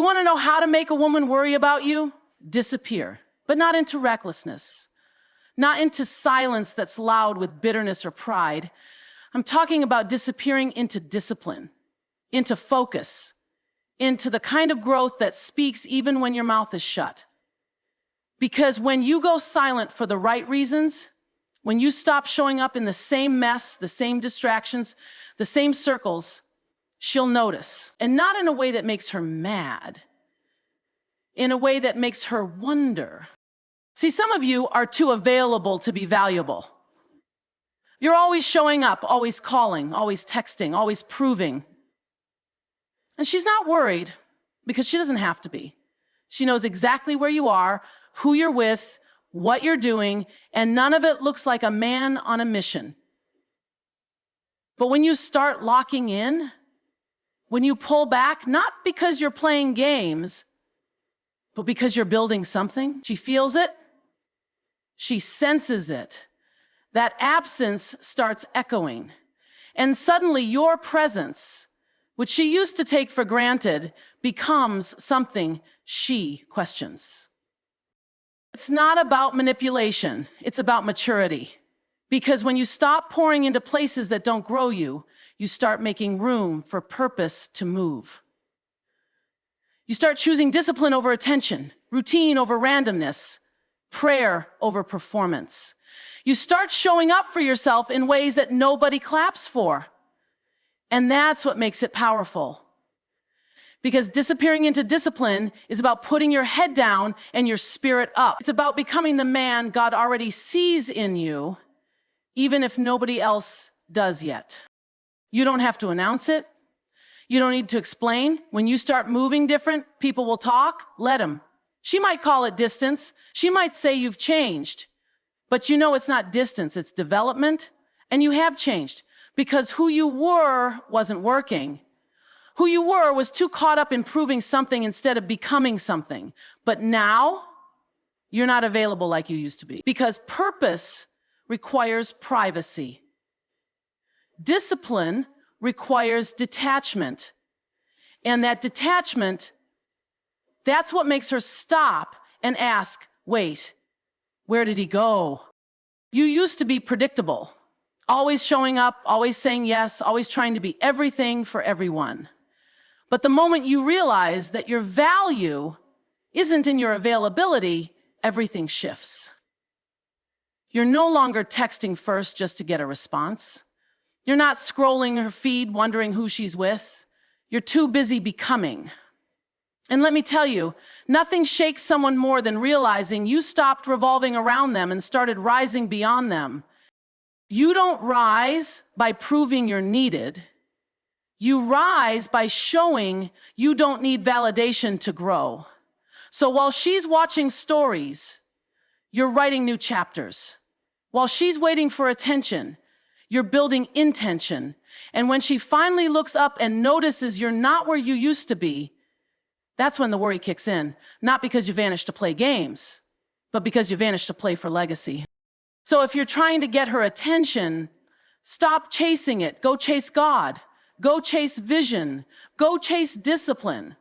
You want to know how to make a woman worry about you? Disappear, but not into recklessness, not into silence that's loud with bitterness or pride. I'm talking about disappearing into discipline, into focus, into the kind of growth that speaks even when your mouth is shut. Because when you go silent for the right reasons, when you stop showing up in the same mess, the same distractions, the same circles, she'll notice. And not in a way that makes her mad, in a way that makes her wonder. See, some of you are too available to be valuable. You're always showing up, always calling, always texting, always proving. And she's not worried because she doesn't have to be. She knows exactly where you are, who you're with, what you're doing, and none of it looks like a man on a mission. But when you start locking in, when you pull back, not because you're playing games, but because you're building something, she feels it, she senses it. That absence starts echoing. And suddenly your presence, which she used to take for granted, becomes something she questions. It's not about manipulation, it's about maturity. Because when you stop pouring into places that don't grow you, you start making room for purpose to move. You start choosing discipline over attention, routine over randomness, prayer over performance. You start showing up for yourself in ways that nobody claps for. And that's what makes it powerful. Because disappearing into discipline is about putting your head down and your spirit up. It's about becoming the man God already sees in you, even if nobody else does yet. You don't have to announce it. You don't need to explain. When you start moving different, people will talk. Let them. She might call it distance. She might say you've changed. But you know it's not distance, it's development. And you have changed because who you were wasn't working. Who you were was too caught up in proving something instead of becoming something. But now, you're not available like you used to be. Because purpose requires privacy. Discipline requires detachment. And that detachment, that's what makes her stop and ask, wait, where did he go? You used to be predictable, always showing up, always saying yes, always trying to be everything for everyone. But the moment you realize that your value isn't in your availability, everything shifts. You're no longer texting first just to get a response. You're not scrolling her feed wondering who she's with. You're too busy becoming. And let me tell you, nothing shakes someone more than realizing you stopped revolving around them and started rising beyond them. You don't rise by proving you're needed. You rise by showing you don't need validation to grow. So while she's watching stories, you're writing new chapters. While she's waiting for attention, you're building intention. And when she finally looks up and notices you're not where you used to be, that's when the worry kicks in. Not because you vanished to play games, but because you vanished to play for legacy. So if you're trying to get her attention, stop chasing it. Go chase God. Go chase vision. Go chase discipline.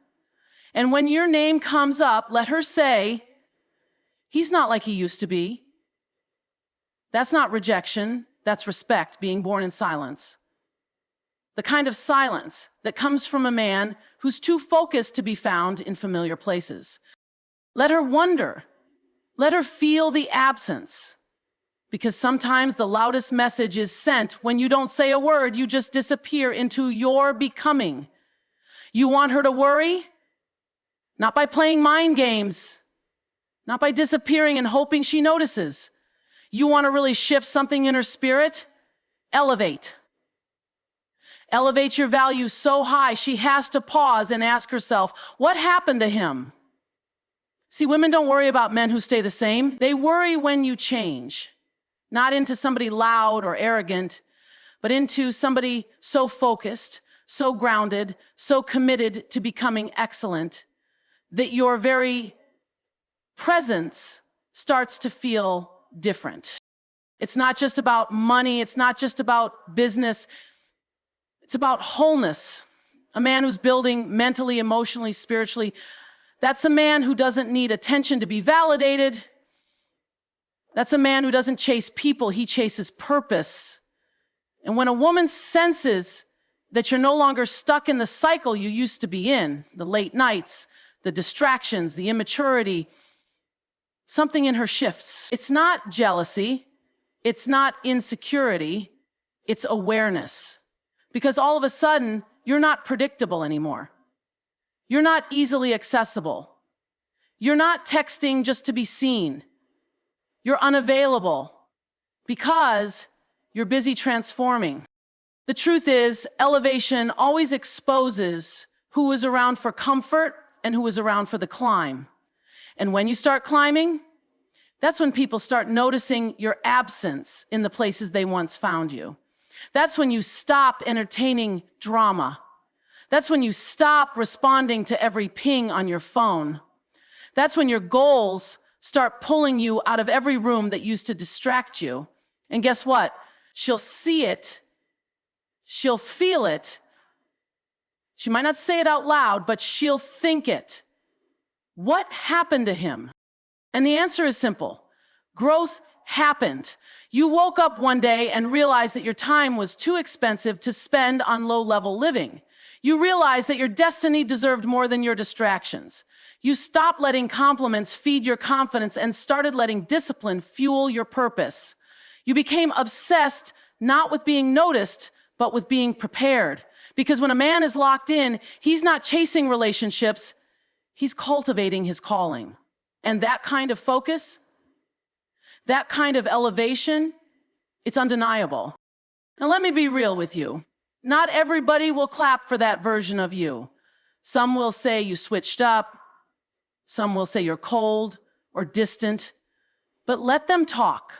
And when your name comes up, let her say, he's not like he used to be. That's not rejection. That's respect, being born in silence. The kind of silence that comes from a man who's too focused to be found in familiar places. Let her wonder. Let her feel the absence. Because sometimes the loudest message is sent when you don't say a word, you just disappear into your becoming. You want her to worry? Not by playing mind games, not by disappearing and hoping she notices. You want to really shift something in her spirit? Elevate. Elevate your value so high she has to pause and ask herself, what happened to him? See, women don't worry about men who stay the same. They worry when you change. Not into somebody loud or arrogant, but into somebody so focused, so grounded, so committed to becoming excellent that your very presence starts to feel different. It's not just about money. It's not just about business. It's about wholeness. a man who's building mentally, emotionally, spiritually. That's a man who doesn't need attention to be validated. That's a man who doesn't chase people, he chases purpose. And when a woman senses that you're no longer stuck in the cycle you used to be in, the late nights, the distractions, the immaturity, something in her shifts. It's not jealousy, it's not insecurity, it's awareness. Because all of a sudden, you're not predictable anymore. You're not easily accessible. You're not texting just to be seen. You're unavailable because you're busy transforming. The truth is, elevation always exposes who is around for comfort and who is around for the climb. And when you start climbing, that's when people start noticing your absence in the places they once found you. That's when you stop entertaining drama. That's when you stop responding to every ping on your phone. That's when your goals start pulling you out of every room that used to distract you. And guess what? She'll see it. She'll feel it. She might not say it out loud, but she'll think it. What happened to him? And the answer is simple. Growth happened. You woke up one day and realized that your time was too expensive to spend on low-level living. You realized that your destiny deserved more than your distractions. You stopped letting compliments feed your confidence and started letting discipline fuel your purpose. You became obsessed not with being noticed, but with being prepared. Because when a man is locked in, he's not chasing relationships, he's cultivating his calling. And that kind of focus, that kind of elevation, it's undeniable. Now let me be real with you. Not everybody will clap for that version of you. Some will say you switched up. Some will say you're cold or distant. But let them talk.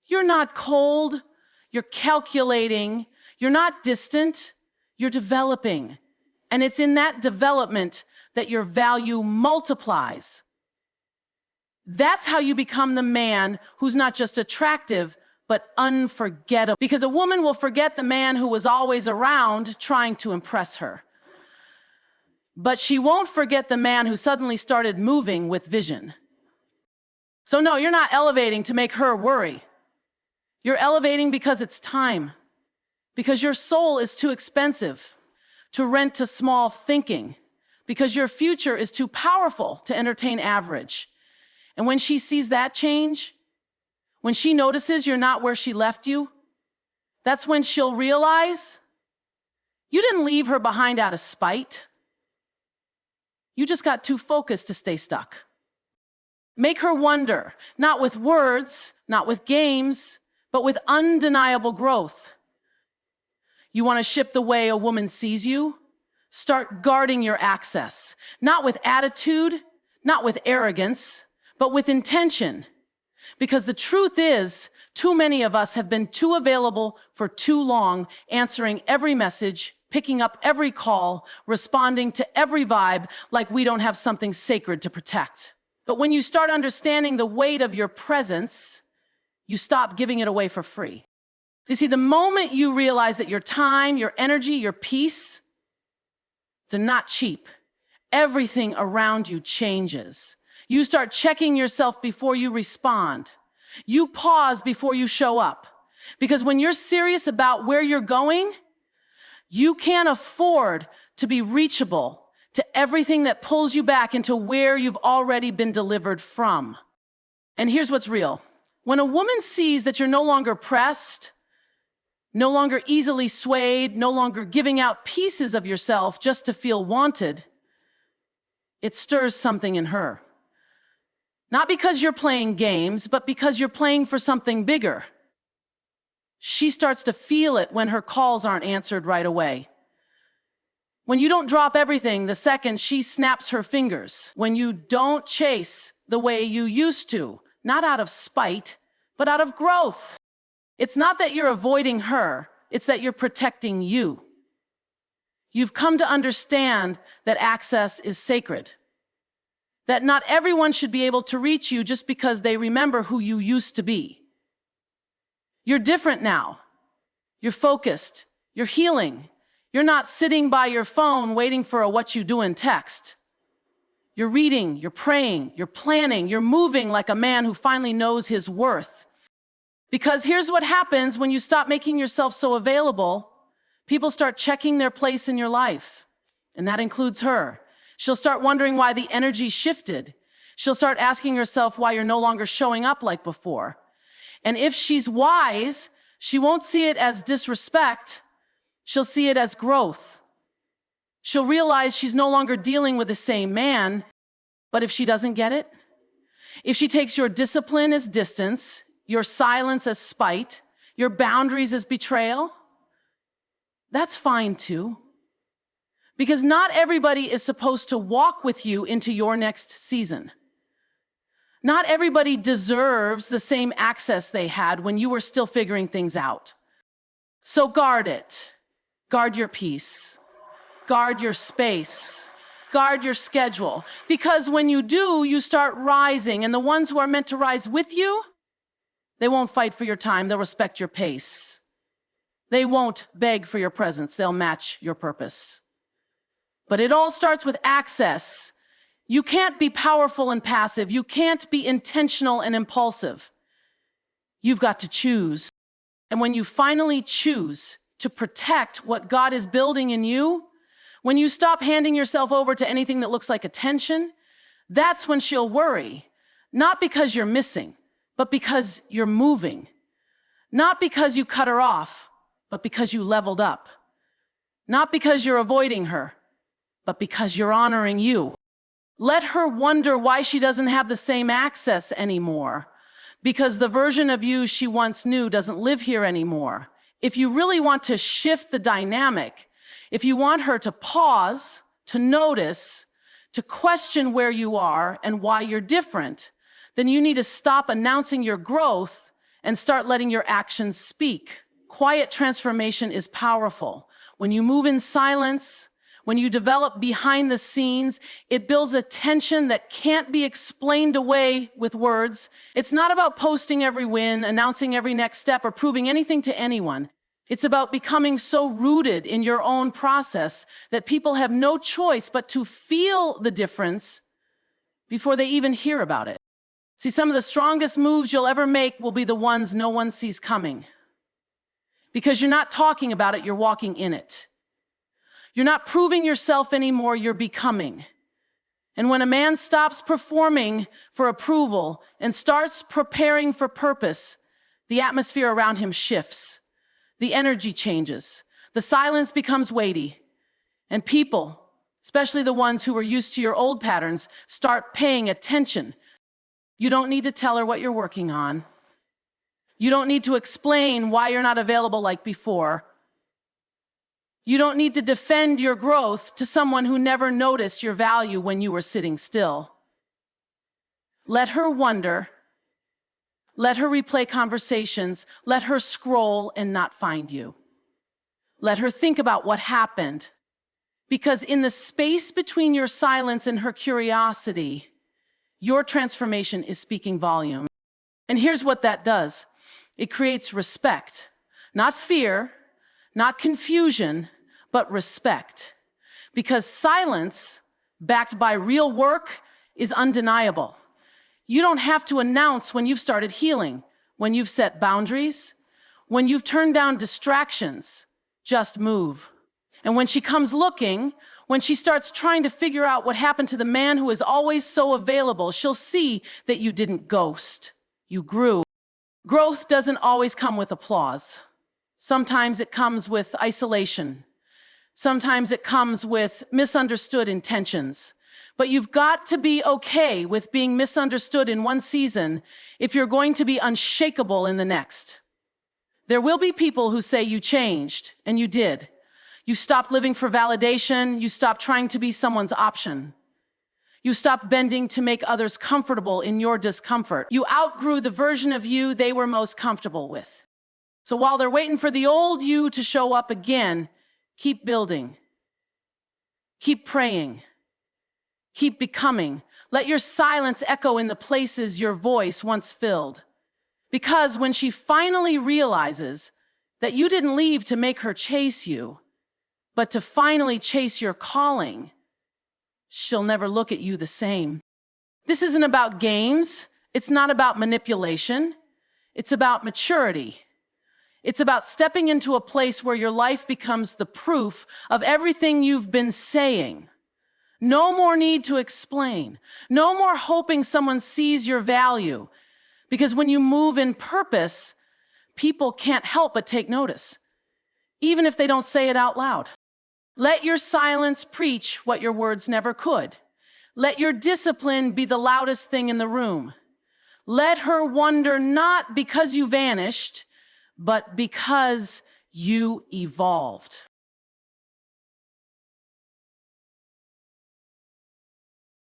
You're not cold. You're calculating. You're not distant. You're developing. And it's in that development that your value multiplies. That's how you become the man who's not just attractive, but unforgettable. Because a woman will forget the man who was always around trying to impress her. But she won't forget the man who suddenly started moving with vision. So no, you're not elevating to make her worry. You're elevating because it's time. Because your soul is too expensive to rent to small thinking. Because your future is too powerful to entertain average. And when she sees that change, when she notices you're not where she left you, that's when she'll realize you didn't leave her behind out of spite. You just got too focused to stay stuck. Make her wonder, not with words, not with games, but with undeniable growth. You want to shift the way a woman sees you? Start guarding your access, not with attitude, not with arrogance, but with intention. Because the truth is, too many of us have been too available for too long, answering every message, picking up every call, responding to every vibe like we don't have something sacred to protect. But when you start understanding the weight of your presence, you stop giving it away for free. You see, the moment you realize that your time, your energy, your peace, they're not cheap, everything around you changes. You start checking yourself before you respond. You pause before you show up. Because when you're serious about where you're going, you can't afford to be reachable to everything that pulls you back into where you've already been delivered from. And here's what's real. When a woman sees that you're no longer pressed, no longer easily swayed, no longer giving out pieces of yourself just to feel wanted, it stirs something in her. Not because you're playing games, but because you're playing for something bigger. She starts to feel it when her calls aren't answered right away. When you don't drop everything the second she snaps her fingers. When you don't chase the way you used to, not out of spite, but out of growth. It's not that you're avoiding her, it's that you're protecting you. You've come to understand that access is sacred. That not everyone should be able to reach you just because they remember who you used to be. You're different now. You're focused. You're healing. You're not sitting by your phone waiting for a what you doing text. You're reading, you're praying, you're planning, you're moving like a man who finally knows his worth. Because here's what happens when you stop making yourself so available. People start checking their place in your life, and that includes her. She'll start wondering why the energy shifted. She'll start asking herself why you're no longer showing up like before. And if she's wise, she won't see it as disrespect. She'll see it as growth. She'll realize she's no longer dealing with the same man. But if she doesn't get it, if she takes your discipline as distance, your silence as spite, your boundaries as betrayal, that's fine too. Because not everybody is supposed to walk with you into your next season. Not everybody deserves the same access they had when you were still figuring things out. So guard it. Guard your peace. Guard your space. Guard your schedule. Because when you do, you start rising, and the ones who are meant to rise with you, they won't fight for your time. They'll respect your pace. They won't beg for your presence. They'll match your purpose. But it all starts with access. You can't be powerful and passive. You can't be intentional and impulsive. You've got to choose. And when you finally choose to protect what God is building in you, when you stop handing yourself over to anything that looks like attention, that's when she'll worry. Not because you're missing, but because you're moving. Not because you cut her off, but because you leveled up. Not because you're avoiding her, but because you're honoring you. Let her wonder why she doesn't have the same access anymore, because the version of you she once knew doesn't live here anymore. If you really want to shift the dynamic, if you want her to pause, to notice, to question where you are and why you're different, then you need to stop announcing your growth and start letting your actions speak. Quiet transformation is powerful. When you move in silence, when you develop behind the scenes, it builds a tension that can't be explained away with words. It's not about posting every win, announcing every next step, or proving anything to anyone. It's about becoming so rooted in your own process that people have no choice but to feel the difference before they even hear about it. See, some of the strongest moves you'll ever make will be the ones no one sees coming. Because you're not talking about it, you're walking in it. You're not proving yourself anymore, you're becoming. And when a man stops performing for approval and starts preparing for purpose, the atmosphere around him shifts. The energy changes. The silence becomes weighty. And people, especially the ones who were used to your old patterns, start paying attention. You don't need to tell her what you're working on. You don't need to explain why you're not available like before. You don't need to defend your growth to someone who never noticed your value when you were sitting still. Let her wonder. Let her replay conversations. Let her scroll and not find you. Let her think about what happened. Because in the space between your silence and her curiosity, your transformation is speaking volume. And here's what that does. It creates respect. Not fear, not confusion, but respect. Because silence, backed by real work, is undeniable. You don't have to announce when you've started healing, when you've set boundaries, when you've turned down distractions. Just move. And when she comes looking, when she starts trying to figure out what happened to the man who is always so available, she'll see that you didn't ghost. You grew. Growth doesn't always come with applause. Sometimes it comes with isolation. Sometimes it comes with misunderstood intentions. But you've got to be okay with being misunderstood in one season if you're going to be unshakable in the next. There will be people who say you changed, and you did. You stopped living for validation. You stopped trying to be someone's option. You stopped bending to make others comfortable in your discomfort. You outgrew the version of you they were most comfortable with. So while they're waiting for the old you to show up again, keep building. Keep praying. Keep becoming. Let your silence echo in the places your voice once filled. Because when she finally realizes that you didn't leave to make her chase you, But to finally chase your calling, she'll never look at you the same. This isn't about games. It's not about manipulation. It's about maturity. It's about stepping into a place where your life becomes the proof of everything you've been saying. No more need to explain. No more hoping someone sees your value. Because when you move in purpose, people can't help but take notice, even if they don't say it out loud. Let your silence preach what your words never could. Let your discipline be the loudest thing in the room. Let her wonder not because you vanished, but because you evolved.